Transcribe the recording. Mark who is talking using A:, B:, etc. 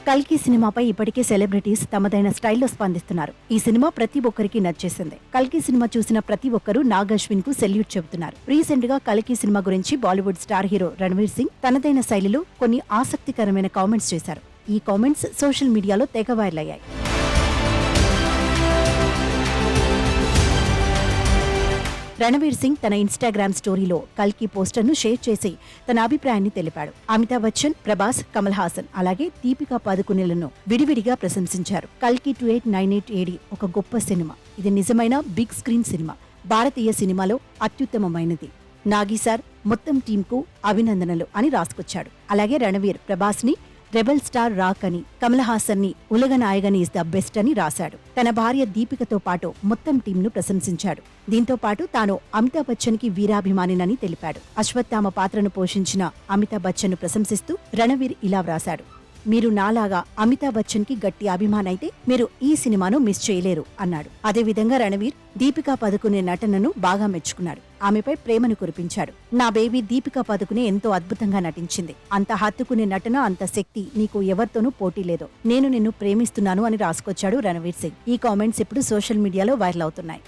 A: కల్కి సినిమాపై ఇప్పటికే సెలబ్రిటీస్ తమదైన స్టైల్లో స్పందిస్తున్నారు. ఈ సినిమా ప్రతి ఒక్కరికి నచ్చేసింది. కల్కి సినిమా చూసిన ప్రతి ఒక్కరూ నాగ్ అశ్విన్ కు సెల్యూట్ చెబుతున్నారు. రీసెంట్ గా కల్కి సినిమా గురించి బాలీవుడ్ స్టార్ హీరో రణ్వీర్ సింగ్ తనదైన శైలిలో కొన్ని ఆసక్తికరమైన కామెంట్స్ చేశారు. ఈ కామెంట్స్ సోషల్ మీడియాలో తెగ వైరల్ అయ్యాయి. రణవీర్ సింగ్ తన ఇన్స్టాగ్రామ్ స్టోరీలో కల్కి పోస్టర్ను షేర్ చేసి తన అభిప్రాయాన్ని తెలిపాడు. అమితాబ్ బచ్చన్, ప్రభాస్, కమల్ హాసన్ అలాగే దీపికా పదుకునేలను విడివిడిగా ప్రశంసించారు. కల్కి 2898 AD ఒక గొప్ప సినిమా. ఇది నిజమైన బిగ్ స్క్రీన్ సినిమా. భారతీయ సినిమాలో అత్యుత్తమమైనది. నాగి సార్ మొత్తం టీంకు అభినందనలు అని రాసుకొచ్చాడు. అలాగే రణవీర్ ప్రభాస్ ని రెబల్ స్టార్ రాక్ అని, కమల్ హాసన్ ని ఉలగ నాయగన్ ఈస్ ద బెస్ట్ అని రాశాడు. తన భార్య దీపికతో పాటు మొత్తం టీంను ప్రశంసించాడు. దీంతో పాటు తాను అమితాబ్ బచ్చన్ కి వీరాభిమానినని తెలిపాడు. అశ్వత్థామ పాత్రను పోషించిన అమితాబ్ బచ్చన్ ను ప్రశంసిస్తూ రణవీర్ ఇలా వ్రాశాడు: మీరు నాలాగా అమితాబ్ బచ్చన్ కి గట్టి అభిమానైతే మీరు ఈ సినిమాను మిస్ చేయలేరు అన్నాడు. అదేవిధంగా రణవీర్ దీపికా పదుకునే నటనను బాగా మెచ్చుకున్నాడు. ఆమెపై ప్రేమను కురిపించాడు. నా బేబీ దీపికా పదుకునే ఎంతో అద్భుతంగా నటించింది. అంత హత్తుకునే నటన, అంత శక్తి నీకు ఎవరితోనూ పోటీ లేదు. నేను నిన్ను ప్రేమిస్తున్నాను అని రాసుకొచ్చాడు రణవీర్ సింగ్. ఈ కామెంట్స్ ఇప్పుడు సోషల్ మీడియాలో వైరల్ అవుతున్నాయి.